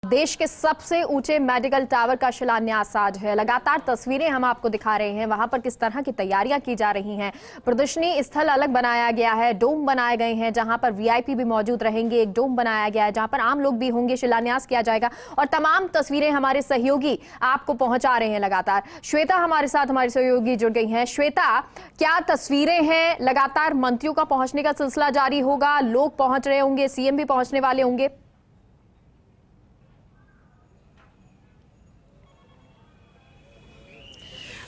देश के सबसे ऊंचे मेडिकल टावर का शिलान्यास आज है। लगातार तस्वीरें हम आपको दिखा रहे हैं वहां पर किस तरह की तैयारियां की जा रही हैं। प्रदर्शनी स्थल अलग बनाया गया है, डोम बनाए गए हैं जहां पर वीआईपी भी मौजूद रहेंगे। एक डोम बनाया गया है जहां पर आम लोग भी होंगे, शिलान्यास किया जाएगा और तमाम तस्वीरें हमारे सहयोगी आपको पहुंचा रहे हैं लगातार। श्वेता हमारे साथ, हमारी सहयोगी जुड़ गई हैं। श्वेता, क्या तस्वीरें हैं? लगातार मंत्रियों का पहुंचने का सिलसिला जारी होगा, लोग पहुंच रहे होंगे, सीएम भी पहुंचने वाले होंगे।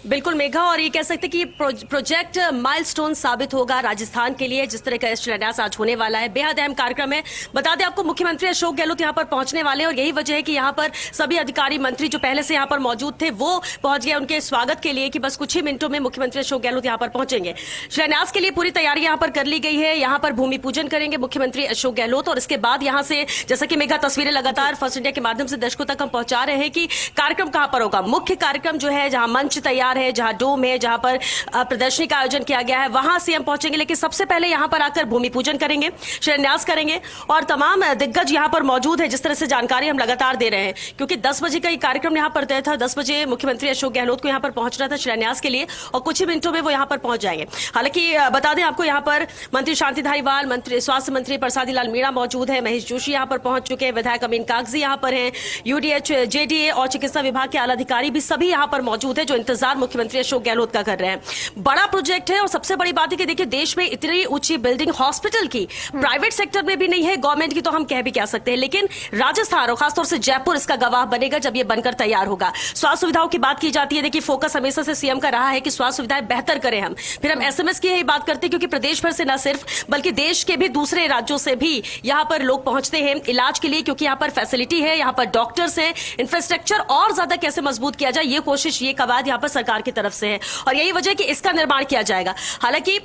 बिल्कुल मेघा, और ये कह सकते हैं कि प्रोजेक्ट माइलस्टोन साबित होगा राजस्थान के लिए, जिस तरह का शिलान्यास आज होने वाला है। बेहद अहम कार्यक्रम है। बता दें आपको, मुख्यमंत्री अशोक गहलोत यहां पर पहुंचने वाले हैं और यही वजह है कि यहां पर सभी अधिकारी मंत्री जो पहले से यहां पर मौजूद थे वो पहुंच गए उनके स्वागत के लिए कि बस कुछ ही मिनटों में मुख्यमंत्री अशोक गहलोत यहां पर पहुंचेंगे। शिलान्यास के लिए पूरी तैयारी यहां पर कर ली गई है। यहां पर भूमि पूजन करेंगे मुख्यमंत्री अशोक गहलोत और इसके बाद यहां से, जैसा कि मेघा तस्वीरें लगातार फर्स्ट इंडिया के माध्यम से दर्शकों तक हम पहुंचा रहे हैं कि कार्यक्रम कहां पर होगा। मुख्य कार्यक्रम जो है, जहां मंच तैयार है, जहां डोम है, जहां पर प्रदर्शनी का आयोजन किया गया है, वहां सीएम पहुंचेंगे। लेकिन सबसे पहले यहां पर आकर भूमि पूजन करेंगे, शिलान्यास करेंगे और तमाम दिग्गज यहां पर मौजूद है। जिस तरह से जानकारी हम लगातार दे रहे हैं, क्योंकि 10 बजे का ये कार्यक्रम यहां पर तय था। 10 बजे मुख्यमंत्री अशोक गहलोत को यहां पर पहुंचना था शिलान्यास के लिए और कुछ ही मिनटों में वो यहां पर पहुंच जाएंगे। हालांकि बता दें आपको, यहां पर मंत्री शांति धारीवाल, मंत्री स्वास्थ्य मंत्री परसादी लाल मीणा मौजूद है, महेश जोशी यहां पर पहुंच चुके हैं, विधायक अमीन कागजी यहां पर हैं, यूडीएच, जेडीए और चिकित्सा विभाग के आला अधिकारी भी सभी यहां पर मौजूद है, जो इंतजार मुख्यमंत्री अशोक गहलोत का कर रहे हैं। बड़ा प्रोजेक्ट है और सबसे बड़ी बात है कि देखिए, देश में इतनी ऊंची बिल्डिंग हॉस्पिटल की प्राइवेट सेक्टर में भी नहीं है, गवर्नमेंट की तो हम कह भी क्या सकते हैं, लेकिन राजस्थान और खासतौर से जयपुर इसका गवाह बनेगा जब ये बनकर तैयार होगा। स्वास्थ्य सुविधाओं की बात की जाती है। देखिए, फोकस हमेशा से सीएम का रहा है कि स्वास्थ्य सुविधाएं बेहतर करें हम। फिर हम एसएमएस की ही बात करते हैं, क्योंकि प्रदेश भर से न सिर्फ बल्कि देश के भी दूसरे राज्यों से भी यहां पर लोग पहुंचते हैं इलाज के लिए, क्योंकि यहां पर फैसिलिटी है, यहां पर डॉक्टर्स हैं, इंफ्रास्ट्रक्चर और ज्यादा कैसे मजबूत किया जाए, ये कोशिश, ये कवायद यहां पर सरकार की तरफ से है और यही वजह कि इसका निर्माण किया जाएगा। हालांकि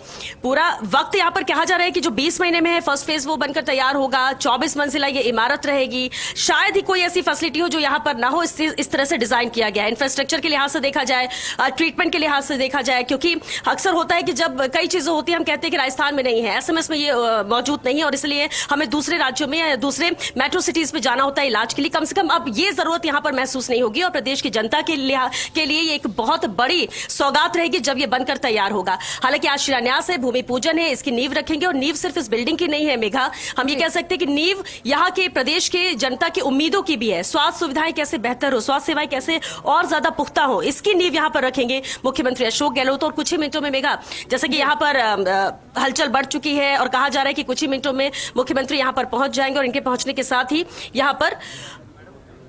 पूरा वक्त यहां पर कहा जा रहा है कि जो 20 महीने में है फर्स्ट फेज वो बनकर तैयार होगा। 24 मंजिला ये इमारत रहेगी। शायद ही कोई ऐसी फैसिलिटी हो जो यहां पर ना हो, इस तरह से डिजाइन किया गया है। इंफ्रास्ट्रक्चर के लिहाज से देखा जाए, ट्रीटमेंट के लिहाज से देखा जाए, क्योंकि अक्सर होता है कि जब कई चीजें होती है हम कहते हैं कि राजस्थान में नहीं है, एसएमएस में ये मौजूद नहीं है और इसलिए हमें दूसरे राज्यों में या दूसरे मेट्रो सिटीज में जाना होता है इलाज के लिए। कम से कम अब ये जरूरत यहां पर महसूस नहीं होगी और प्रदेश की जनता के लिए ये एक बहुत बड़ी सौगात रहेगी जब ये बनकर तैयार होगा। हालांकि आज शिलान्यास है, भूमि पूजन है, इसकी नींव रखेंगे और नींव सिर्फ इस बिल्डिंग की नहीं है मेघा, हम ये कह सकते हैं कि नींव यहाँ के प्रदेश के जनता की उम्मीदों की भी है। स्वास्थ्य सुविधाएं कैसे बेहतर हो, स्वास्थ्य सेवाएं कैसे और ज्यादा पुख्ता हो, इसकी नींव यहाँ पर रखेंगे मुख्यमंत्री अशोक गहलोत। और कुछ ही मिनटों में मेघा, जैसे कि यहाँ पर हलचल बढ़ चुकी है और कहा जा रहा है कि कुछ ही मिनटों में मुख्यमंत्री यहाँ पर पहुंच जाएंगे और इनके पहुंचने के साथ ही यहाँ पर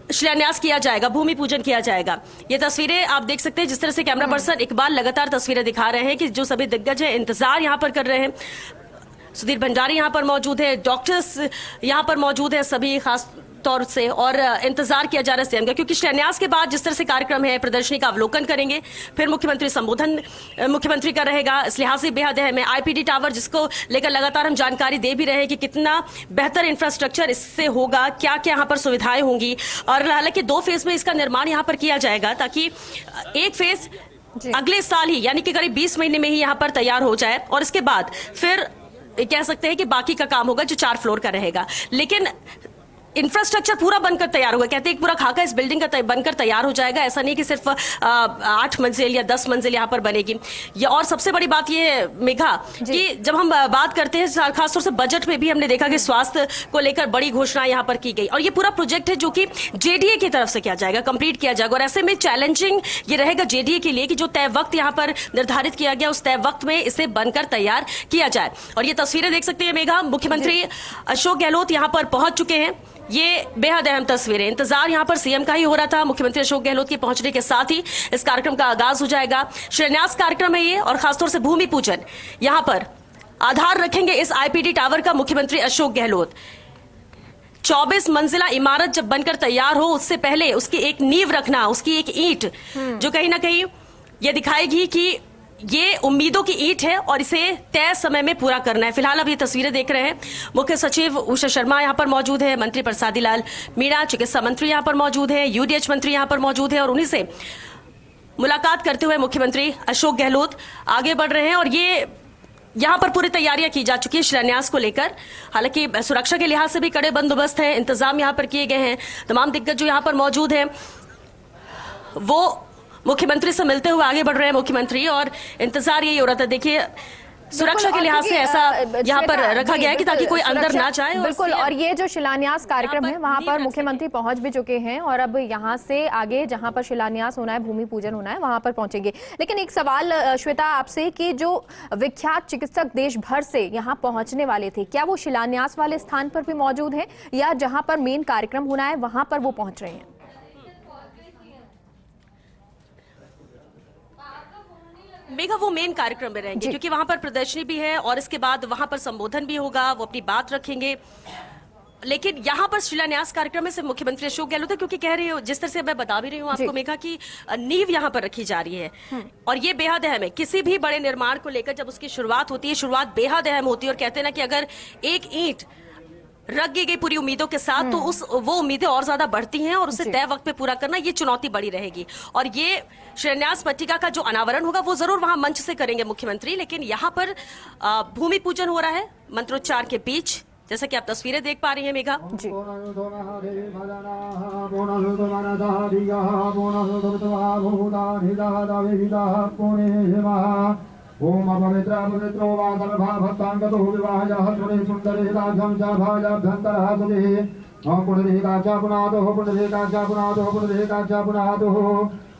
शिलान्यास किया जाएगा, भूमि पूजन किया जाएगा। ये तस्वीरें आप देख सकते हैं, जिस तरह से कैमरा पर्सन इकबाल लगातार तस्वीरें दिखा रहे हैं कि जो सभी दिग्गज हैं इंतजार यहां पर कर रहे हैं। सुधीर भंडारी यहां पर मौजूद है, डॉक्टर्स यहां पर मौजूद है सभी खास तौर से, और इंतजार किया जा रहा है सीएम का, क्योंकि शिलान्यास के बाद जिस तरह से कार्यक्रम है, प्रदर्शनी का अवलोकन करेंगे, फिर मुख्यमंत्री संबोधन मुख्यमंत्री का रहेगा। इस लिहाज से बेहद अहम है आईपीडी टावर, जिसको लेकर लगातार हम जानकारी दे भी रहे हैं कि कितना बेहतर इंफ्रास्ट्रक्चर इससे होगा, क्या क्या यहाँ पर सुविधाएं होंगी। और हालांकि 2 फेज में इसका निर्माण यहाँ पर किया जाएगा, ताकि एक फेज अगले साल ही, यानी कि करीब 20 महीने में ही यहाँ पर तैयार हो जाए और इसके बाद फिर कह सकते हैं कि बाकी का काम होगा जो 4 फ्लोर का रहेगा। लेकिन इंफ्रास्ट्रक्चर पूरा बनकर तैयार होगा, कहते हैं पूरा खाका इस बिल्डिंग का बनकर तैयार हो जाएगा। ऐसा नहीं कि सिर्फ 8 मंजिल या 10 मंजिल यहाँ पर बनेगी। ये और सबसे बड़ी बात ये मेघा कि जब हम बात करते हैं, खासतौर से बजट में भी हमने देखा कि स्वास्थ्य को लेकर बड़ी घोषणा यहाँ पर की गई और ये पूरा प्रोजेक्ट है जो कि जेडीए की तरफ से किया जाएगा, कंप्लीट किया जाएगा। और ऐसे में चैलेंजिंग ये रहेगा जेडीए के लिए कि जो तय वक्त यहाँ पर निर्धारित किया गया, उस तय वक्त में इसे बनकर तैयार किया जाए। और ये तस्वीरें देख सकते हैं मेघा, मुख्यमंत्री अशोक गहलोत यहाँ पर पहुंच चुके हैं। ये बेहद अहम तस्वीरें, इंतजार यहां पर सीएम का ही हो रहा था। मुख्यमंत्री अशोक गहलोत के पहुंचने के साथ ही इस कार्यक्रम का आगाज हो जाएगा। शिलान्यास कार्यक्रम है ये और खासतौर से भूमि पूजन, यहां पर आधार रखेंगे इस आईपीडी टावर का मुख्यमंत्री अशोक गहलोत। 24 मंजिला इमारत जब बनकर तैयार हो, उससे पहले उसकी एक नींव रखना, उसकी एक ईंट जो कहीं ना कहीं ये दिखाएगी कि ये उम्मीदों की ईंट है और इसे तय समय में पूरा करना है। फिलहाल अब ये तस्वीरें देख रहे हैं, मुख्य सचिव उषा शर्मा यहां पर मौजूद है, मंत्री परसादी लाल मीणा, चिकित्सा मंत्री यहां पर मौजूद है, यूडीएच मंत्री यहां पर मौजूद है और उन्हीं से मुलाकात करते हुए मुख्यमंत्री अशोक गहलोत आगे बढ़ रहे हैं। और ये यहाँ पर पूरी तैयारियां की जा चुकी है शिलान्यास को लेकर। हालांकि सुरक्षा के लिहाज से भी कड़े बंदोबस्त है, इंतजाम यहाँ पर किए गए हैं। तमाम दिग्गज जो यहाँ पर मौजूद हैं वो मुख्यमंत्री से मिलते हुए आगे बढ़ रहे हैं मुख्यमंत्री, और इंतजार यही हो रहा था। देखिए सुरक्षा के लिहाज से ऐसा यहाँ पर रखा गया है कि ताकि कोई अंदर ना जाए। बिल्कुल, और ये जो शिलान्यास कार्यक्रम है वहां पर मुख्यमंत्री पहुंच भी चुके हैं और अब यहां से आगे जहां पर शिलान्यास होना है, भूमि पूजन होना है, वहां पर पहुंचेंगे। लेकिन एक सवाल श्वेता आपसे कि जो विख्यात चिकित्सक देश भर से यहां पहुंचने वाले थे, क्या वो शिलान्यास वाले स्थान पर भी मौजूद हैं या जहां पर मेन कार्यक्रम होना है वहां पर वो पहुंच रहे हैं? मेघा, वो मेन कार्यक्रम में रहेंगे क्योंकि वहां पर प्रदर्शनी भी है और इसके बाद वहां पर संबोधन भी होगा, वो अपनी बात रखेंगे। लेकिन यहाँ पर शिलान्यास कार्यक्रम में सिर्फ मुख्यमंत्री अशोक गहलोत है, क्योंकि कह रही हूँ, जिस तरह से मैं बता भी रही हूँ आपको मेघा, की नींव यहाँ पर रखी जा रही है और ये बेहद अहम है। किसी भी बड़े निर्माण को लेकर जब उसकी शुरुआत होती है, शुरुआत बेहद अहम होती है और कहते हैं ना कि अगर एक ईंट रख दी गई पूरी उम्मीदों के साथ तो वो उम्मीदें और ज्यादा बढ़ती हैं और उसे तय वक्त पे पूरा करना ये चुनौती बड़ी रहेगी। और ये शिलान्यास पट्टिका का जो अनावरण होगा वो जरूर वहां मंच से करेंगे मुख्यमंत्री, लेकिन यहाँ पर भूमि पूजन हो रहा है मंत्रोच्चार के बीच, जैसा कि आप तस्वीरें देख पा रही हैं मेघा। जी। ओम अपवित्र पवित्रो वा सर्वभक्तांगतो विवाहयः सुरे सुंदरे राजं च भाजाभ्यन्तरः सुरे ओम पुण्डरीकाच पुनादो पुण्डरीकाच पुनादो पुण्डरीकाच पुनादो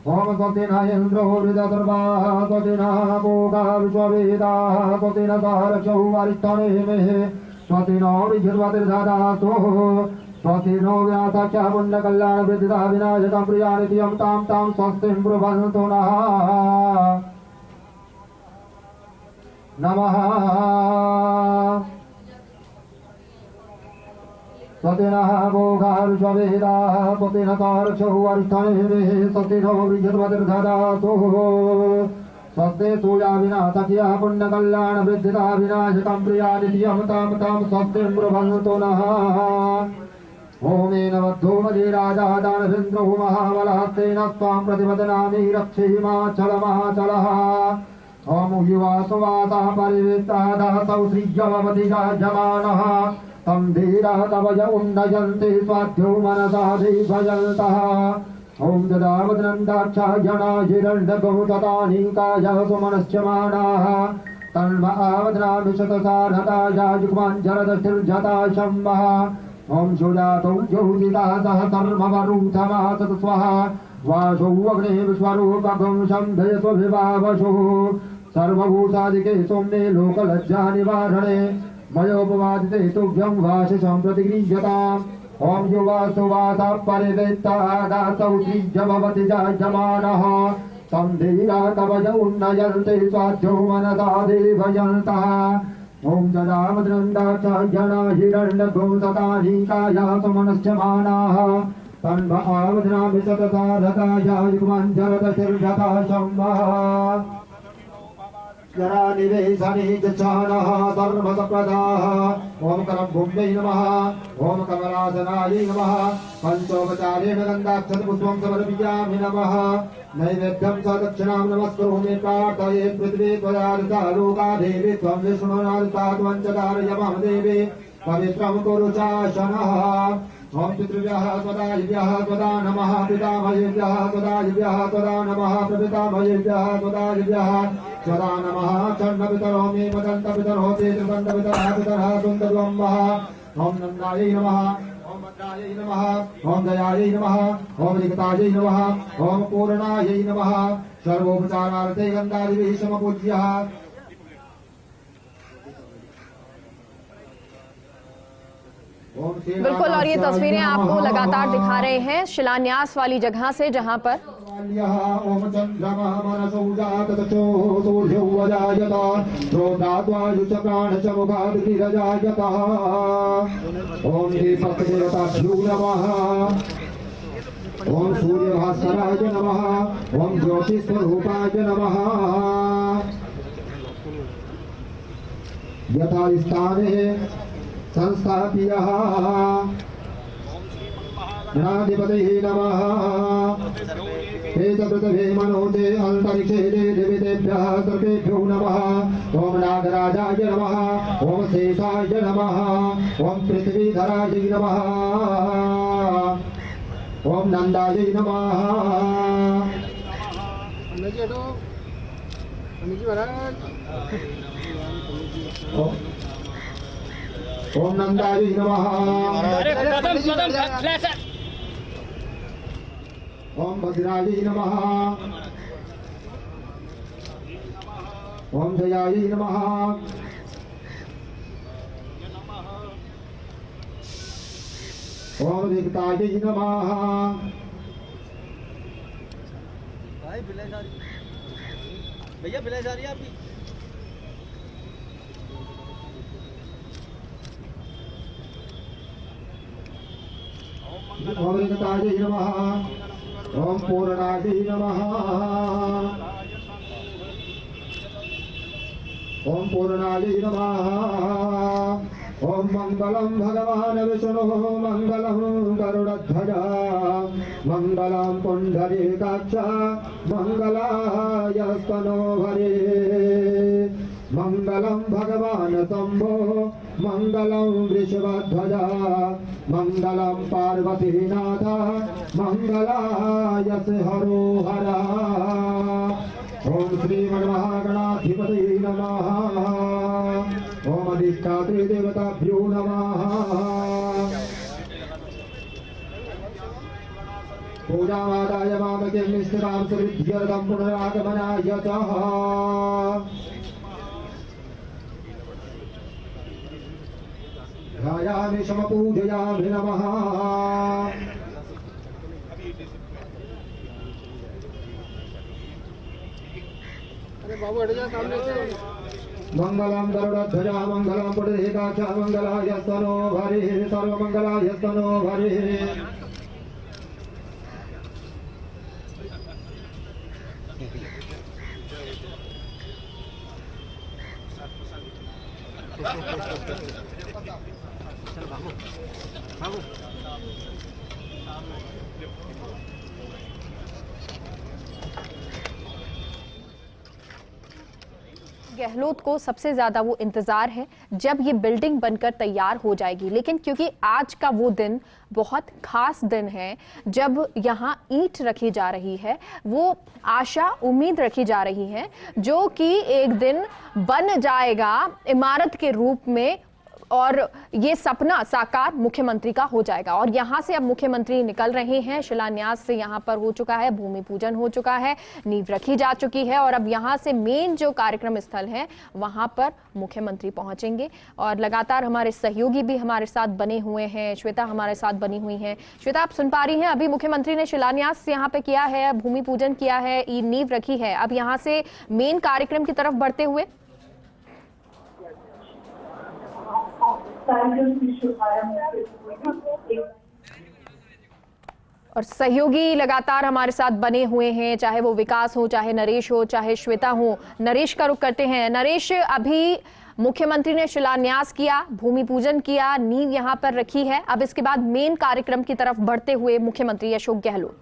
ओम स्वस्तिना इन्द्रो हृदसर्वाः स्वस्तिना भोगा विश्ववेदाः स्वस्तिना सहरक्षौ वारिष्ठनेमिः स्वस्तिनो विधिर्वतिर्दधातु स्वस्तिनो व्यासाख्यः पुण्यकल्याणवृद्धिदा विनाशकं प्रियानित्यं तां तां स्वस्तिं ब्रुवन्तु नः नमः। स्वस्तिनः भोगा विश्ववेदाः स्वस्तिनः सहरक्षौ वारिष्ठनेमिः स्वस्तिनो विधिर्वतिर्दधातु स्वस्ति सूर्या विनाशक्यः पुण्यकल्याणवृद्धिदा विनाशकं प्रियानित्यं तां तां स्वस्तिं ब्रुवन्तु नः। ओमेन बद्धो मदीराजः दानवेन्द्रो महाबलहस्तेन स्वां प्रतिपदनामि रक्षेमाचलमाचलः ओम युवा सुवासा परिवेष्टादः सौश्रीजवतिजायमानः तं धीरः तवय उन्नयन्ति स्वाध्यो मनसा भजन्तः ओम ददावदनन्दाक्षायणा हिरण्यगौततानीकाय सुमनश्चमानाः तन्म आवदनामि शतसारदाया युग्माञ्जलदतिर्जता शम्भः ओम सुजातौ ज्योतिता सह सर्ववरूथमासत स्वः वासौ अग्ने विश्वरूपकं शम्भयस्वभिभावशुः सर्वभूतादिके सौम्ये लोकलज्जा निवारणे मयोपवादिते तुभ्यं वासिषं प्रतिगृह्यताम् ओम युवा सुवासा परिवेत्तादासौ श्रीजभवति जायमानः तं धीरा कवच उन्नयन्ति स्वाध्यो मनसा भजन्तः ओम ददामदनन्दाक्षायणा हिरण्यगौततानीकाय सुमनश्चमानाः तन्म आवदनामि शतसारदाय युग्माञ्जलदतिर्जता शम्भः जरा निवेशने जचानः सर्वसप्रदाः ओम करं भुम्यै नमः ओम कमलासनायै नमः पंचोपचारेण गन्धाक्षतपुष्पं समर्पयामि नमः नैवेद्यं च दक्षिणां नमस्करोमि प्रार्थये पृथ्वी त्वयार्ता लोका देवी त्वं विष्णुनार्ता त्वं च धारयमः देवी पवित्रं कुरु चाशनः ओम पितृभ्यः त्वदायिभ्यः त्वदा नमः पितामहेभ्यः त्वदायिभ्यः त्वदा नमः प्रपितामहेभ्यः त्वदायिभ्यः त्वदा नमः चण्डपितरो मे मदन्तपितरो ते त्रिदण्डपितरः पितरः सुन्दरम्बः ओम नन्दायै नमः ओम भद्रायै नमः ओम दयायै नमः ओम रिक्तायै नमः ओम पूर्णायै नमः सर्वोपचारार्थे गन्धादिभिः समपूज्यः बिल्कुल, और ये तस्वीरें आपको लगातार दिखा रहे हैं शिलान्यास वाली जगह से, जहां पर ओम चंद्रमा मनसो जाततो सूर्यो वजायत प्रोदात्वायु च प्राण च मुखादिरजायत ओम दीपकदेवताभ्यो नमः ओम सूर्यभास्कराय नमः ओम ज्योतिस्वरूपाय नमः यथा स्थाने संस्थाप्यः जनाधिपतये नमः हे च पृथिवी मनोते अंतरिक्षे देवतेभ्यः सर्वेभ्यो नमः ओम नागराजाय नमः ओम शेषाय नमः ओम पृथ्वीधराय नमः ओम नंदाय नमः ओम नंदाय नमः ओम भद्राय नमः ओम जयाय नमः ओम विगताय नमः भैया बिलाई जा रही है आपकी। ओम विगताय नमः ओम पूर्णाय नमः ओम पूर्णाय नमः ओम मंगलम भगवान विष्णु मंगलम गरुड़ध्वज मंगलम पुंडरीकाक्ष मंगलाय स्तनोहरे मंगलम भगवान शंभो मंगलम वृषभध्वज मंगलम पार्वतीनाथ मंगलाय हरो हर ओम श्रीमन्महागणाधिपतये नमः ओम अधिष्ठात्री देवताभ्यो नमः पूजावादाय मामके निष्ठां सविद्यर्थं पुनरागमनाय च ध्यायामि समपूजयामि नमः बाबू हट जा सामने से। मंगलम गरुड़ध्वजा मंगलम पुंडरीकाक्ष मंगलाय स्तनोहरे सर्वमंगलाय स्तनोहरे गहलोत को सबसे ज्यादा वो इंतजार है जब ये बिल्डिंग बनकर तैयार हो जाएगी, लेकिन क्योंकि आज का वो दिन बहुत खास दिन है जब यहाँ ईंट रखी जा रही है, वो आशा उम्मीद रखी जा रही है जो कि एक दिन बन जाएगा इमारत के रूप में और ये सपना साकार मुख्यमंत्री का हो जाएगा। और यहाँ से अब मुख्यमंत्री निकल रहे हैं, शिलान्यास से यहाँ पर हो चुका है, भूमि पूजन हो चुका है, नींव रखी जा चुकी है और अब यहाँ से मेन जो कार्यक्रम स्थल है वहाँ पर मुख्यमंत्री पहुंचेंगे। और लगातार हमारे सहयोगी भी हमारे साथ बने हुए हैं, श्वेता हमारे साथ बनी हुई हैं। श्वेता, आप सुन पा रही हैं, अभी मुख्यमंत्री ने शिलान्यास यहाँ पे किया है, भूमि पूजन किया है, नींव रखी है, अब यहाँ से मेन कार्यक्रम की तरफ बढ़ते हुए और सहयोगी लगातार हमारे साथ बने हुए हैं, चाहे वो विकास हो, चाहे नरेश हो, चाहे श्वेता हो। नरेश का रुख करते हैं। नरेश, अभी मुख्यमंत्री ने शिलान्यास किया, भूमि पूजन किया, नींव यहाँ पर रखी है, अब इसके बाद मेन कार्यक्रम की तरफ बढ़ते हुए मुख्यमंत्री अशोक गहलोत।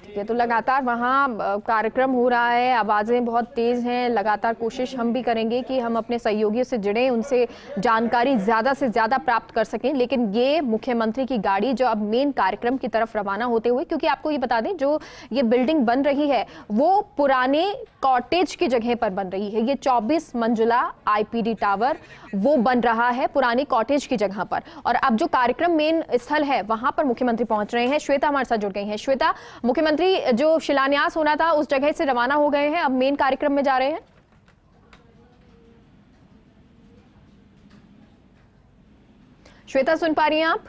ये तो लगातार वहाँ कार्यक्रम हो रहा है, आवाजें बहुत तेज हैं, लगातार कोशिश हम भी करेंगे कि हम अपने सहयोगियों से जुड़े, उनसे जानकारी ज़्यादा से ज़्यादा प्राप्त कर सकें। लेकिन ये मुख्यमंत्री की गाड़ी जो अब मेन कार्यक्रम की तरफ रवाना होते हुए, क्योंकि आपको ये बता दें जो ये बिल्डिंग बन रही है वो पुराने कॉटेज की जगह पर बन रही है। ये 24 मंजिला IPD टावर वो बन रहा है पुरानी कॉटेज की जगह पर, और अब जो कार्यक्रम मेन स्थल है वहां पर मुख्यमंत्री पहुंच रहे हैं। श्वेता हमारे साथ जुड़ गई हैं। श्वेता, मुख्यमंत्री जो शिलान्यास होना था उस जगह से रवाना हो गए हैं, अब मेन कार्यक्रम में जा रहे हैं। श्वेता, सुन पा रही हैं आप?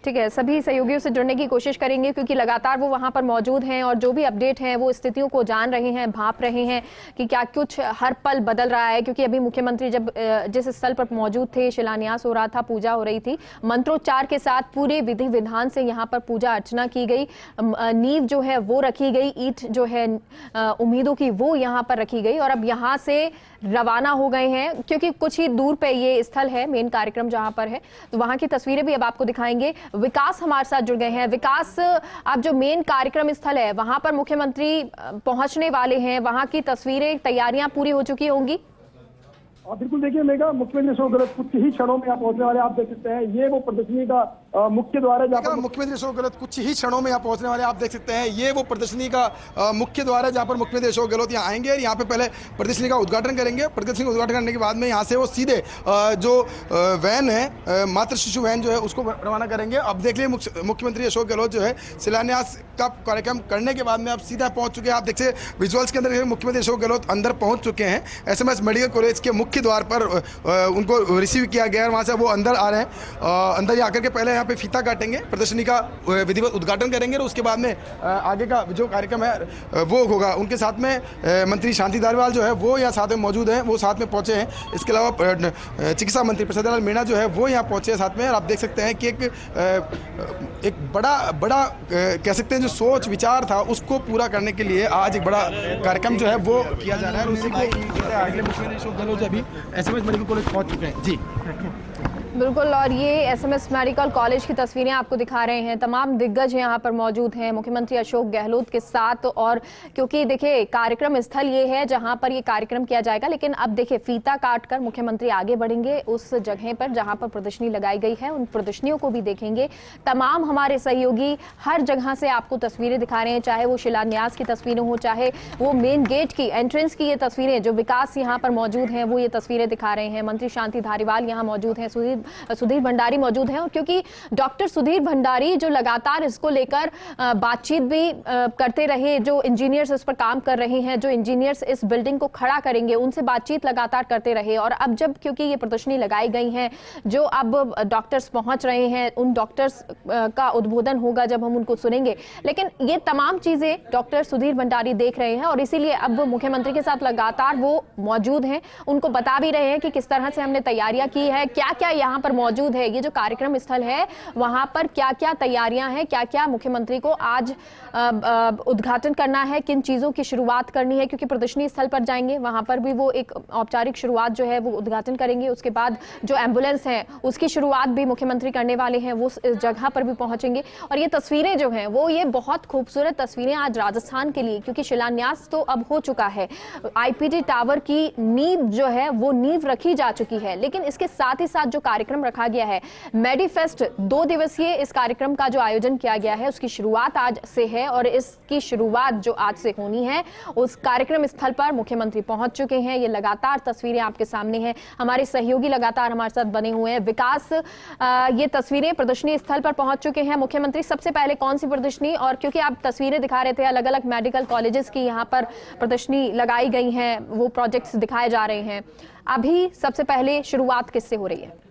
ठीक है, सभी सहयोगियों से जुड़ने की कोशिश करेंगे क्योंकि लगातार वो वहां पर मौजूद हैं और जो भी अपडेट हैं वो स्थितियों को जान रहे हैं, भांप रहे हैं कि क्या कुछ हर पल बदल रहा है। क्योंकि अभी मुख्यमंत्री जब जिस स्थल पर मौजूद थे, शिलान्यास हो रहा था, पूजा हो रही थी, मंत्रोच्चार के साथ पूरे विधि विधान से यहाँ पर पूजा अर्चना की गई, नींव जो है वो रखी गई, ईंट जो है उम्मीदों की वो यहाँ पर रखी गई और अब यहाँ से रवाना हो गए हैं क्योंकि कुछ ही दूर पे ये स्थल है, मेन कार्यक्रम जहां पर है। तो वहां की तस्वीरें भी अब आपको दिखाएंगे। विकास हमारे साथ जुड़ गए हैं। विकास, अब जो मेन कार्यक्रम स्थल है वहां पर मुख्यमंत्री पहुंचने वाले हैं, वहां की तस्वीरें, तैयारियां पूरी हो चुकी होंगी? बिल्कुल, देखिए मेगा, मुख्यमंत्री अशोक गहलोत कुछ ही क्षणों में यहाँ पहुंचने वाले, आप देख सकते हैं ये वो प्रदर्शनी का मुख्य द्वार है जहाँ पर मुख्यमंत्री अशोक गहलोत कुछ ही क्षणों में यहाँ पहुंचने वाले, आप देख सकते हैं ये वो प्रदर्शनी का मुख्य द्वार है जहाँ पर मुख्यमंत्री अशोक गहलोत यहाँ आएंगे और यहाँ पे पहले प्रदर्शनी का उद्घाटन करेंगे। प्रदर्शनी का उद्घाटन करने के बाद में यहाँ से वो सीधे जो वैन है, मातृ शिशु वैन जो है उसको रवाना करेंगे। अब देख लिए मुख्यमंत्री अशोक गहलोत जो है शिलान्यास का कार्यक्रम करने के बाद में अब सीधा पहुंच चुके हैं। आप देखिए विजुअल्स के अंदर मुख्यमंत्री अशोक गहलोत अंदर पहुंच चुके हैं। SMS मेडिकल कॉलेज के मुख्य द्वार पर उनको रिसीव किया गया है, वहाँ से वो अंदर आ रहे हैं। अंदर ही आकर के पहले यहाँ पे फीता काटेंगे, प्रदर्शनी का विधिवत उद्घाटन करेंगे और उसके बाद में आगे का जो कार्यक्रम है वो होगा। उनके साथ में मंत्री शांति धारीवाल जो है वो यहाँ साथ में मौजूद हैं, वो साथ में पहुँचे हैं। इसके अलावा चिकित्सा मंत्री प्रसाद लाल मीणा जो है वो यहाँ पहुँचे हैं साथ में। और आप देख सकते हैं कि एक बड़ा कह सकते हैं जो सोच विचार था उसको पूरा करने के लिए आज एक बड़ा कार्यक्रम जो है वो किया जा रहा है। उसी को मुख्यमंत्री अशोक गहलोत अभी SMS मेडिकल कॉलेज पहुँच चुके हैं। जी बिल्कुल, और ये SMS मेडिकल कॉलेज की तस्वीरें आपको दिखा रहे हैं। तमाम दिग्गज यहाँ पर मौजूद हैं मुख्यमंत्री अशोक गहलोत के साथ। और क्योंकि देखिए कार्यक्रम स्थल ये है जहाँ पर ये कार्यक्रम किया जाएगा, लेकिन अब देखिए फीता काट कर मुख्यमंत्री आगे बढ़ेंगे उस जगह पर जहाँ पर प्रदर्शनी लगाई गई है, उन प्रदर्शनियों को भी देखेंगे। तमाम हमारे सहयोगी हर जगह से आपको तस्वीरें दिखा रहे हैं, चाहे वो शिलान्यास की तस्वीरें हो, चाहे वो मेन गेट की एंट्रेंस की ये तस्वीरें, जो विकास यहाँ पर मौजूद हैं वो ये तस्वीरें दिखा रहे हैं। मंत्री शांति धारीवाल यहाँ मौजूद हैं, सुधीर भंडारी मौजूद हैं। और क्योंकि डॉक्टर सुधीर भंडारी जो लगातार इसको लेकर बातचीत भी करते रहे, जो इंजीनियर्स इस पर काम कर रहे हैं, जो इंजीनियर्स इस बिल्डिंग को खड़ा करेंगे, उनसे बातचीत लगातार करते रहे। और अब जब क्योंकि ये प्रदर्शनी लगाई गई है, जो अब डॉक्टर्स पहुंच रहे हैं, उन डॉक्टर्स का उद्बोधन होगा जब हम उनको सुनेंगे। लेकिन ये तमाम चीजें डॉक्टर सुधीर भंडारी देख रहे हैं और इसीलिए अब मुख्यमंत्री के साथ लगातार वो मौजूद हैं, उनको बता भी रहे हैं कि किस तरह से हमने तैयारियां की है, क्या क्या यहाँ पर मौजूद है। ये जो कार्यक्रम स्थल है वहां पर क्या क्या तैयारियां हैं, क्या क्या मुख्यमंत्री को आज उद्घाटन करना है, किन चीजों की शुरुआत करनी है। क्योंकि प्रदर्शनी स्थल पर जाएंगे, वहां पर भी वो एक औपचारिक शुरुआत जो है वो उद्घाटन करेंगे। उसके बाद जो एम्बुलेंस है उसकी शुरुआत भी मुख्यमंत्री करने वाले हैं, वो इस जगह पर भी पहुंचेंगे। और ये तस्वीरें जो हैं वो ये बहुत खूबसूरत तस्वीरें आज राजस्थान के लिए, क्योंकि शिलान्यास तो अब हो चुका है, IPD टावर की नींव जो है वो नींव रखी जा चुकी है। लेकिन इसके साथ ही साथ जो कार्यक्रम रखा गया है, मेडिफेस्ट 2 दिवसीय इस कार्यक्रम का जो आयोजन किया गया है उसकी शुरुआत आज से है। और इसकी शुरुआत जो आज से होनी है, उस कार्यक्रम स्थल पर मुख्यमंत्री पहुंच चुके हैं। ये लगातार तस्वीरें आपके सामने हैं, हमारे सहयोगी लगातार हमारे साथ बने हुए हैं। विकास, ये तस्वीरें प्रदर्शनी स्थल पर पहुंच चुके हैं मुख्यमंत्री। सबसे पहले कौन सी प्रदर्शनी, और क्योंकि आप तस्वीरें दिखा रहे थे अलग अलग मेडिकल कॉलेजेस की यहाँ पर प्रदर्शनी लगाई गई हैं, वो प्रोजेक्ट्स दिखाए जा रहे हैं, अभी सबसे पहले शुरुआत किससे हो रही है?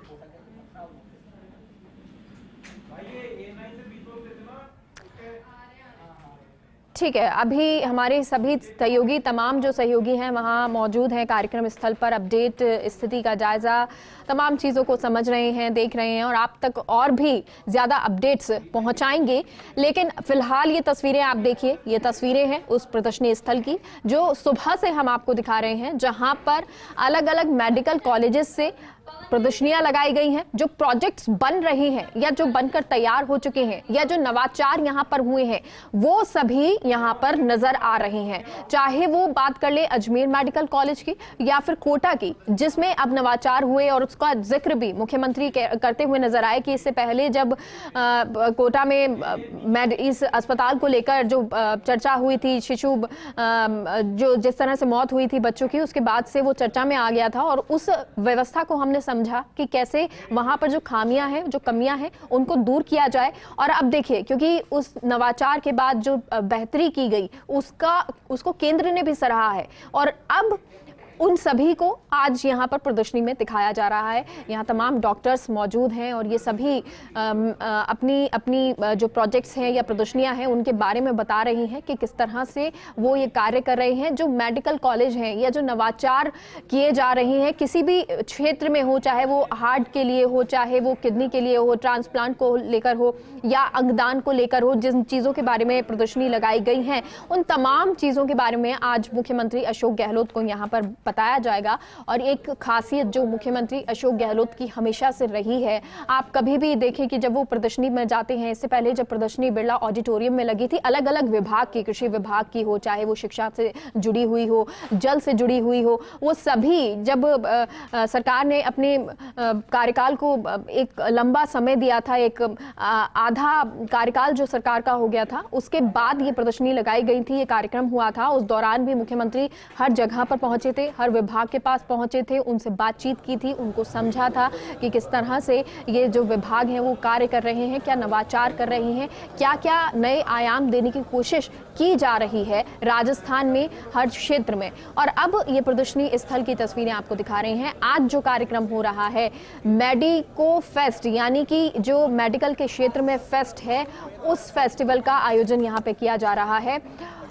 ठीक है, अभी हमारे सभी सहयोगी, तमाम जो सहयोगी हैं वहाँ मौजूद हैं कार्यक्रम स्थल पर, अपडेट, स्थिति का जायजा, तमाम चीज़ों को समझ रहे हैं, देख रहे हैं और आप तक और भी ज़्यादा अपडेट्स पहुँचाएंगे। लेकिन फिलहाल ये तस्वीरें आप देखिए, ये तस्वीरें हैं उस प्रदर्शनी स्थल की जो सुबह से हम आपको दिखा रहे हैं, जहाँ पर अलग अलग मेडिकल कॉलेजेस से प्रदर्शनियां लगाई गई हैं, जो प्रोजेक्ट्स बन रहे हैं या जो बनकर तैयार हो चुके हैं या जो नवाचार यहां पर हुए हैं, वो सभी यहां पर नजर आ रहे हैं। चाहे वो बात कर ले अजमेर मेडिकल कॉलेज की या फिर कोटा की, जिसमें अब नवाचार हुए और उसका जिक्र भी मुख्यमंत्री करते हुए नजर आए कि इससे पहले जब कोटा में इस अस्पताल को लेकर जो चर्चा हुई थी, शिशु जो जिस तरह से मौत हुई थी बच्चों की, उसके बाद से वो चर्चा में आ गया था और उस व्यवस्था को हमने समझा कि कैसे वहां पर जो खामियां हैं, जो कमियां हैं, उनको दूर किया जाए। और अब देखिए, क्योंकि उस नवाचार के बाद जो बेहतरी की गई उसको केंद्र ने भी सराहा है और अब उन सभी को आज यहाँ पर प्रदर्शनी में दिखाया जा रहा है। यहाँ तमाम डॉक्टर्स मौजूद हैं और ये सभी अपनी अपनी जो प्रोजेक्ट्स हैं या प्रदर्शनियाँ हैं उनके बारे में बता रही हैं कि किस तरह से वो ये कार्य कर रहे हैं। जो मेडिकल कॉलेज हैं या जो नवाचार किए जा रहे हैं किसी भी क्षेत्र में हो, चाहे वो हार्ट के लिए हो, चाहे वो किडनी के लिए हो, ट्रांसप्लांट को लेकर हो या अंगदान को लेकर हो, जिन चीज़ों के बारे में प्रदर्शनी लगाई गई हैं उन तमाम चीज़ों के बारे में आज मुख्यमंत्री अशोक गहलोत को यहाँ पर बताया जाएगा। और एक खासियत जो मुख्यमंत्री अशोक गहलोत की हमेशा से रही है, आप कभी भी देखें कि जब वो प्रदर्शनी में जाते हैं, इससे पहले जब प्रदर्शनी बिरला ऑडिटोरियम में लगी थी, अलग अलग विभाग की, कृषि विभाग की हो, चाहे वो शिक्षा से जुड़ी हुई हो, जल से जुड़ी हुई हो, वो सभी जब सरकार ने अपने कार्यकाल को एक लंबा समय दिया था, एक आधा कार्यकाल जो सरकार का हो गया था, उसके बाद ये प्रदर्शनी लगाई गई थी, ये कार्यक्रम हुआ था। उस दौरान भी मुख्यमंत्री हर जगह पर पहुंचे थे, हर विभाग के पास पहुंचे थे, उनसे बातचीत की थी, उनको समझा था कि किस तरह से ये जो विभाग हैं वो कार्य कर रहे हैं, क्या नवाचार कर रहे हैं, क्या क्या नए आयाम देने की कोशिश की जा रही है राजस्थान में हर क्षेत्र में। और अब ये प्रदर्शनी स्थल की तस्वीरें आपको दिखा रहे हैं। आज जो कार्यक्रम हो रहा है मेडिको फेस्ट, यानी कि जो मेडिकल के क्षेत्र में फेस्ट है, उस फेस्टिवल का आयोजन यहाँ पे किया जा रहा है।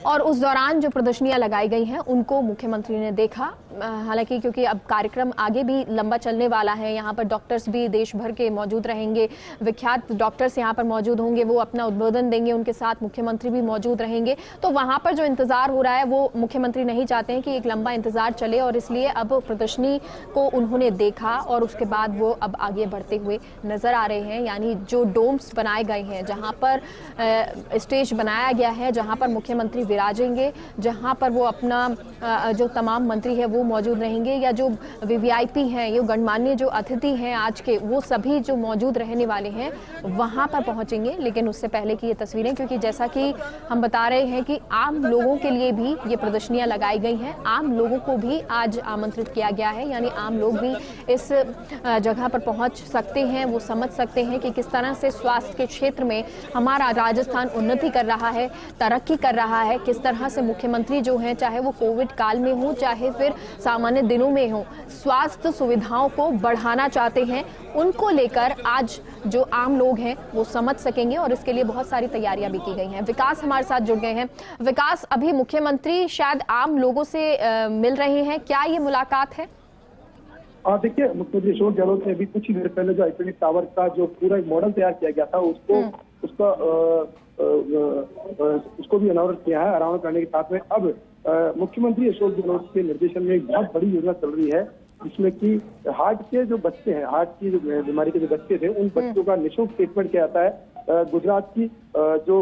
और उस दौरान जो प्रदर्शनियां लगाई गई हैं उनको मुख्यमंत्री ने देखा। हालांकि क्योंकि अब कार्यक्रम आगे भी लंबा चलने वाला है, यहाँ पर डॉक्टर्स भी देश भर के मौजूद रहेंगे, विख्यात डॉक्टर्स यहाँ पर मौजूद होंगे, वो अपना उद्बोधन देंगे, उनके साथ मुख्यमंत्री भी मौजूद रहेंगे। तो वहाँ पर जो इंतज़ार हो रहा है वो मुख्यमंत्री नहीं चाहते हैं कि एक लंबा इंतज़ार चले, और इसलिए अब प्रदर्शनी को उन्होंने देखा और उसके बाद वो अब आगे बढ़ते हुए नज़र आ रहे हैं। यानी जो डोम्स बनाए गए हैं, जहाँ पर स्टेज बनाया गया है, जहाँ पर मुख्यमंत्री विराजेंगे, जहाँ पर वो अपना जो तमाम मंत्री है वो मौजूद रहेंगे, या जो वीवीआईपी हैं, ये गणमान्य जो अतिथि हैं आज के, वो सभी जो मौजूद रहने वाले हैं वहाँ पर पहुँचेंगे। लेकिन उससे पहले की ये तस्वीरें, क्योंकि जैसा कि हम बता रहे हैं कि आम लोगों के लिए भी ये प्रदर्शनियाँ लगाई गई हैं, आम लोगों को भी आज आमंत्रित किया गया है, यानी आम लोग भी इस जगह पर पहुँच सकते हैं, वो समझ सकते हैं कि किस तरह से स्वास्थ्य के क्षेत्र में हमारा राजस्थान उन्नति कर रहा है, तरक्की कर रहा है, किस तरह से मुख्यमंत्री जो हैं, चाहे वो कोविड काल में हो चाहे फिर सामान्य दिनों में हो, स्वास्थ्य सुविधाओं को बढ़ाना चाहते हैं। उनको लेकर आज जो आम लोग हैं वो समझ सकेंगे और इसके लिए बहुत सारी तैयारियां भी की गई हैं। विकास हमारे साथ जुड़ गए हैं। विकास, अभी मुख्यमंत्री शायद आम लोगों से मिल रहे हैं, क्या ये मुलाकात है? देखिए, मुख्यमंत्री अशोक गहलोत ने अभी कुछ ही देर पहले जो आइकॉनिक टावर का जो पूरा एक मॉडल तैयार किया गया था उसको भी अनावरण किया है। अनावरण करने के साथ में अब मुख्यमंत्री अशोक गहलोत के निर्देशन में एक बहुत बड़ी योजना चल रही है, जिसमें कि हार्ट के जो बच्चे हैं, हार्ट की जो बीमारी के जो बच्चे थे, उन बच्चों का निःशुल्क ट्रीटमेंट किया जाता है। गुजरात की जो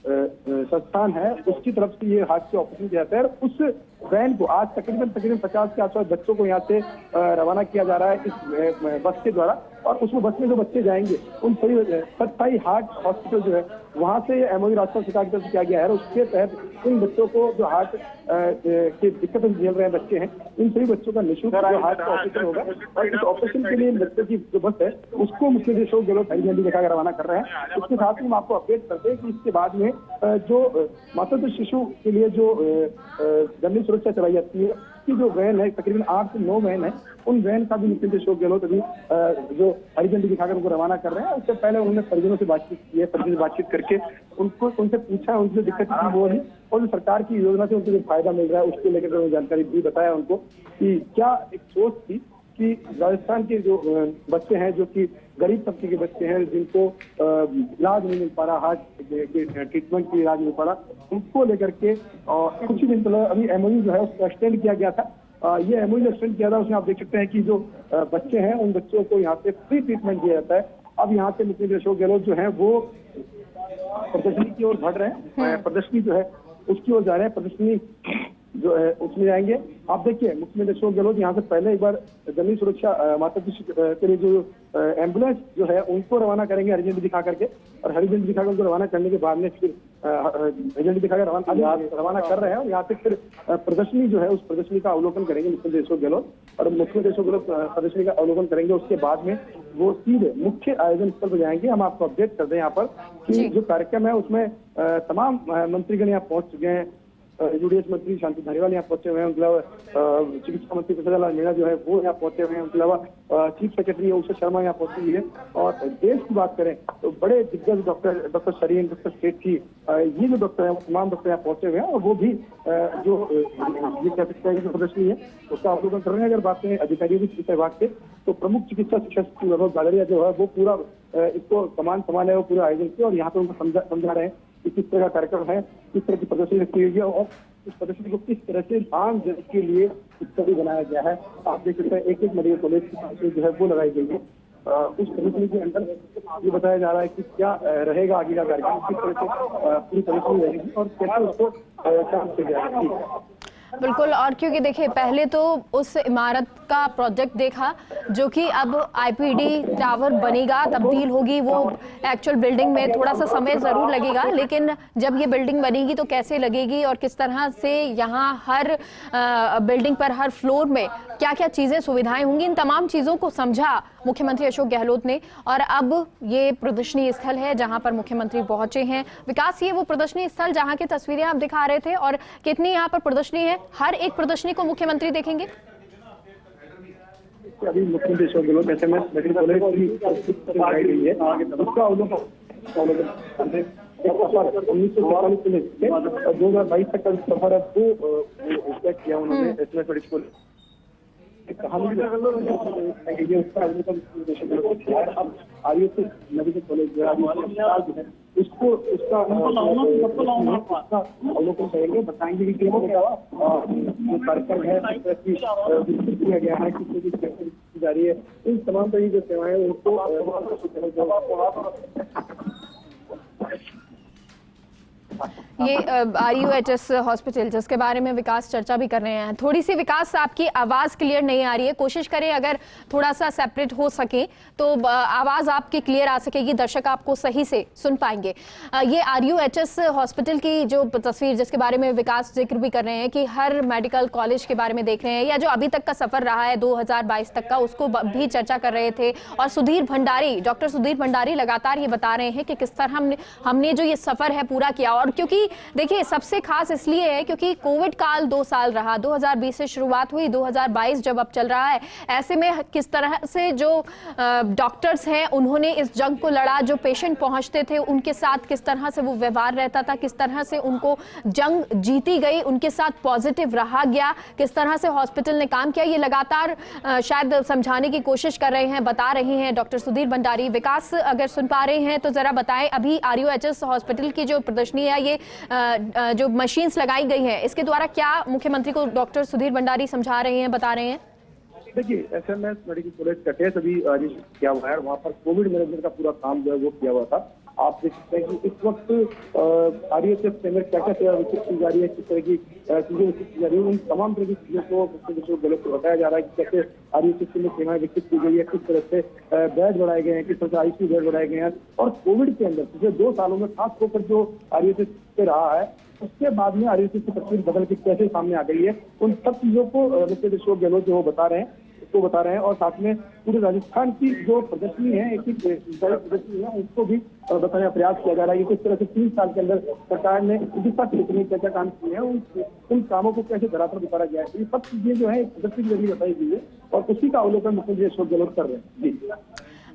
संस्थान है उसकी तरफ से ये हार्ट से ऑपरेशन किया जाता है। उस वैन को आज तकरीबन 50 के आसपास बच्चों को यहाँ से रवाना किया जा रहा है इस बस के द्वारा, और उसमें बस में जो बच्चे जाएंगे उन सभी सत्ताई हार्ट हॉस्पिटल जो है वहाँ से एमओयू राजस्थान सरकार की तरफ से किया गया है। और उसके तहत इन बच्चों को जो हार्ट की दिक्कत झेल रहे हैं बच्चे हैं, इन सभी बच्चों का निःशुल्क हार्ट का ऑपरेशन होगा। और इस ऑपरेशन के लिए बच्चों की जो बस है उसको मुख्यमंत्री अशोक गहलोत हरी झंडी दिखाकर रवाना कर रहे हैं। उसके साथ ही हम आपको अपडेट करते हैं कि इसके बाद में जो मातृ शिशु के लिए जो जननी सुरक्षा चलाई जाती है, की जो वैन है, तकरीबन 8 से 9 वैन है, उन वैन का भी मुख्यमंत्री अशोक गहलोत अभी जो हरी झंडी दिखाकर उनको रवाना कर रहे हैं। उससे पहले उन्होंने परिजनों से बातचीत की है, परिजनों से बातचीत करके उनसे पूछा, उनकी जो दिक्कत थी वो है, और जो सरकार की योजना से उनको जो फायदा मिल रहा है उसको लेकर उन्होंने जानकारी भी बताया उनको कि क्या एक सोच थी कि राजस्थान के जो बच्चे हैं, जो कि गरीब तबके के बच्चे हैं, जिनको इलाज नहीं मिल पा रहा, हार्ट के ट्रीटमेंट के इलाज नहीं मिल पा रहा, उनको लेकर के कुछ ही दिन पहले अभी एमओयू जो है उसको एक्सटेंड किया गया था। ये एमओयू एक्सटेंड किया था, उसमें आप देख सकते हैं कि जो बच्चे हैं उन बच्चों को यहाँ से फ्री ट्रीटमेंट दिया जाता है। अब यहाँ से मुख्यमंत्री अशोक गहलोत जो है वो प्रदर्शनी की ओर बढ़ रहे हैं, प्रदर्शनी जो है उसकी ओर जा रहे हैं, प्रदर्शनी जो है उसमें जाएंगे। आप देखिए, मुख्यमंत्री अशोक गहलोत यहाँ से पहले एक बार जननी सुरक्षा माता के लिए जो एम्बुलेंस जो है उनको रवाना करेंगे हरी झंडी दिखा करके, और हरी झंडी दिखाकर उनको रवाना करने के बाद में फिर हरी झंडी दिखाकर रवाना कर रहे हैं। और यहाँ से फिर प्रदर्शनी जो है उस प्रदर्शनी का अवलोकन करेंगे मुख्यमंत्री अशोक गहलोत, और मुख्यमंत्री अशोक गहलोत प्रदर्शनी का अवलोकन करेंगे। उसके बाद में वो सीधे मुख्य आयोजन स्थल पर जाएंगे। हम आपको अपडेट कर दें यहाँ पर कि जो कार्यक्रम है उसमें तमाम मंत्रीगण यहाँ पहुंच चुके हैं। यूडीएस मंत्री शांति धारीवाल यहाँ पहुंचे हुए हैं, उनके अलावा चिकित्सा मंत्री प्रसाद मीणा जो है वो यहाँ पहुंचे हुए हैं, उनके अलावा चीफ सेक्रेटरी उषा शर्मा यहाँ पहुंची हुई है। और देश की बात करें तो बड़े दिग्गज डॉक्टर शरीन, डॉक्टर सेठी, ये जो डॉक्टर है वो तमाम डॉक्टर यहाँ पहुंचे हुए हैं और वो भी जो ये कह सकते हैं जो प्रदर्शनी है उसका अवलोकन कर रहे हैं। अगर बात करें अधिकारियों की चिकित्सा विभाग के तो प्रमुख चिकित्सा शिक्षक वैभव गालरिया जो है वो पूरा इसको समान है वो पूरा आयोजन किया और यहाँ पे उनको समझा रहे हैं कि किस तरह का कार्यक्रम है, किस तरह की प्रदर्शनी रखी हुई है और इस प्रदर्शनी को किस तरह से आम जन के लिए स्टडी बनाया गया है। आप देख सकते हैं एक मेडिकल कॉलेज की जो है वो लगाई गई है। उस प्रदर्शनी के अंदर ये बताया जा रहा है कि क्या रहेगा आगे का कार्यक्रम, किस तरह से पूरी प्रदर्शनी रहेगी और कैसे उसको काम किया जाएगा। बिल्कुल, और क्योंकि देखिए पहले तो उस इमारत का प्रोजेक्ट देखा जो कि अब आईपीडी टावर बनेगा, तब्दील होगी, वो एक्चुअल बिल्डिंग में थोड़ा सा समय ज़रूर लगेगा, लेकिन जब ये बिल्डिंग बनेगी तो कैसे लगेगी और किस तरह से यहाँ हर बिल्डिंग पर हर फ्लोर में क्या क्या चीज़ें सुविधाएं होंगी, इन तमाम चीज़ों को समझा मुख्यमंत्री अशोक गहलोत ने। और अब ये प्रदर्शनी स्थल है जहाँ पर मुख्यमंत्री पहुंचे हैं। विकास, ये वो प्रदर्शनी स्थल जहाँ की तस्वीरें आप दिखा रहे थे और कितनी यहाँ पर प्रदर्शनी है, हर एक प्रदर्शनी को मुख्यमंत्री देखेंगे? अभी मुख्यमंत्री Ashok Gehlot SMS medical college की लगाई गई है, उसका अवलोकन 1945 से लेकर 2022 तक का सफर है वो किया उन्होंने एसएमएस मेडिकल कॉलेज कहानी उसका अब आयुष मेडिकल कॉलेज जो है उसको उसका अवलोकन करेंगे, बताएंगे कि जो कार्यक्रम है किया गया है, किस तरह की जा रही है, इन तमाम तरह की जो सेवाएं उनको ये RUHS हॉस्पिटल जिसके बारे में विकास चर्चा भी कर रहे हैं। थोड़ी सी विकास आपकी आवाज़ क्लियर नहीं आ रही है, कोशिश करें अगर थोड़ा सा सेपरेट हो सके तो आवाज़ आपकी क्लियर आ सकेगी, दर्शक आपको सही से सुन पाएंगे। ये RUHS हॉस्पिटल की जो तस्वीर जिसके बारे में विकास जिक्र भी कर रहे हैं कि हर मेडिकल कॉलेज के बारे में देख रहे हैं या जो अभी तक का सफ़र रहा है 2022 तक का उसको भी चर्चा कर रहे थे। और सुधीर भंडारी, डॉक्टर सुधीर भंडारी लगातार ये बता रहे हैं कि किस तरह हमने जो ये सफ़र है पूरा किया। और क्योंकि देखिए सबसे खास इसलिए है क्योंकि कोविड काल 2 साल रहा, 2020 से शुरुआत हुई, 2022 जब अब चल रहा है, ऐसे में किस तरह से जो डॉक्टर्स हैं उन्होंने इस जंग को लड़ा, जो पेशेंट पहुंचते थे उनके साथ किस तरह से वो व्यवहार रहता था, किस तरह से उनको जंग जीती गई, उनके साथ पॉजिटिव रहा गया, किस तरह से हॉस्पिटल ने काम किया, ये लगातार शायद समझाने की कोशिश कर रहे हैं, बता रहे हैं डॉक्टर सुधीर भंडारी। विकास, अगर सुन पा रहे हैं तो जरा बताएं, अभी RUHS हॉस्पिटल की जो प्रदर्शनी है, ये जो मशीन्स लगाई गई हैं, इसके द्वारा क्या मुख्यमंत्री को डॉक्टर सुधीर भंडारी समझा रहे हैं, बता रहे हैं? देखिए एसएमएस मेडिकल कॉलेज का टेस्ट अभी किया हुआ है, वहाँ पर कोविड मैनेजमेंट का पूरा काम जो है वो किया हुआ था। आप देख सकते हैं कि इस वक्त RUHS में क्या क्या सेवा विकसित की जा रही है, किस तरह की चीजें विकसित की जा रही है, उन तमाम तरह की चीजों को गलत बताया जा रहा है कि कैसे RUHS में सेवाएं विकसित की गई है, किस तरह से बेड बढ़ाए गए हैं, किस तरह से ICU बेड बढ़ाए गए हैं। और कोविड के अंदर पिछले 2 सालों में खास तौर पर जो RUHS पे रहा है उसके बाद में RUHS की तस्वीर बदल के कैसे सामने आ गई है, उन सब चीजों को मुख्यमंत्री अशोक गहलोत जो बता रहे हैं उसको बता रहे हैं। और साथ में पूरे राजस्थान की जो प्रदर्शनी है, एक प्रदर्शनी है, उसको भी बताने का प्रयास किया जा रहा है कि किस तरह से 3 साल के अंदर सरकार ने चिकित्सा क्षेत्र में क्या क्या काम किए हैं, उन कामों को कैसे धरातल पर उतारा गया है, ये सब चीजें जो है प्रदर्शनी के जरिए बताई गई है और उसी का अवलोकन मुख्यमंत्री अशोक गहलोत कर रहे हैं। जी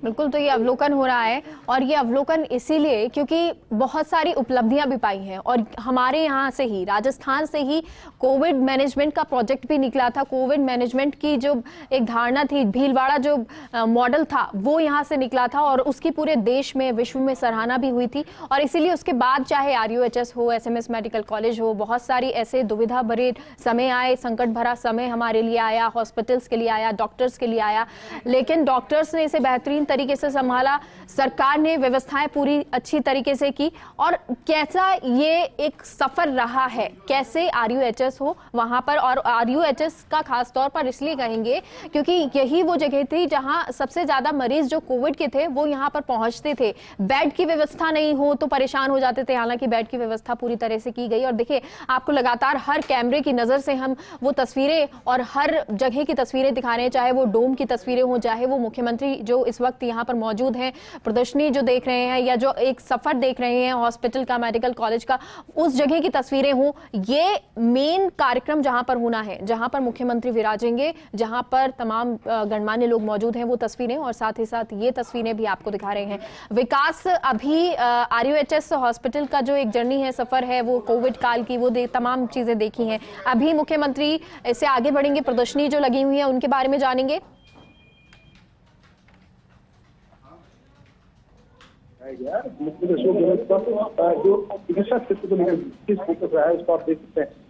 बिल्कुल, तो ये अवलोकन हो रहा है और ये अवलोकन इसीलिए क्योंकि बहुत सारी उपलब्धियां भी पाई हैं और हमारे यहाँ से ही, राजस्थान से ही कोविड मैनेजमेंट का प्रोजेक्ट भी निकला था। कोविड मैनेजमेंट की जो एक धारणा थी, भीलवाड़ा जो मॉडल था वो यहाँ से निकला था और उसकी पूरे देश में, विश्व में सराहना भी हुई थी। और इसीलिए उसके बाद चाहे RUHS हो, SMS मेडिकल कॉलेज हो, बहुत सारी ऐसे दुविधा भरे समय आए, संकट भरा समय हमारे लिए आया, हॉस्पिटल्स के लिए आया, डॉक्टर्स के लिए आया, लेकिन डॉक्टर्स ने इसे बेहतरीन तरीके से संभाला, सरकार ने व्यवस्थाएं पूरी अच्छी तरीके से की। और कैसा ये एक सफर रहा है, कैसे RUHS हो वहां पर, और RUHS का खास तौर पर इसलिए कहेंगे क्योंकि यही वो जगह थी जहां सबसे ज्यादा मरीज जो कोविड के थे वो यहां पर पहुंचते थे। बेड की व्यवस्था नहीं हो तो परेशान हो जाते थे, हालांकि बेड की व्यवस्था पूरी तरह से की गई। और देखिए आपको लगातार हर कैमरे की नजर से हम वो तस्वीरें और हर जगह की तस्वीरें दिखा रहे हैं, चाहे वो डोम की तस्वीरें हो, चाहे वो मुख्यमंत्री जो इस वक्त वक्त यहाँ पर मौजूद हैं। प्रदर्शनी जो देख रहे हैं या जो एक सफर देख रहे हैं हॉस्पिटल का, मेडिकल कॉलेज का, उस जगह की तस्वीरें हों। ये मेन कार्यक्रम जहां पर होना है, जहां पर मुख्यमंत्री विराजेंगे, जहां पर तमाम गणमान्य लोग मौजूद हैं, वो तस्वीरें और साथ ही साथ ये तस्वीरें भी आपको दिखा रहे हैं। विकास, अभी RUHS हॉस्पिटल का जो एक जर्नी है, सफर है, वो कोविड काल की, वो तमाम चीजें देखी हैं। अभी मुख्यमंत्री इससे आगे बढ़ेंगे, प्रदर्शनी जो लगी हुई है उनके बारे में जानेंगे। मुख्यमंत्री अशोक गहलोत का जो चिकित्सा क्षेत्र को लेकर फोकस रहा है, उसको आप देख सकते हैं।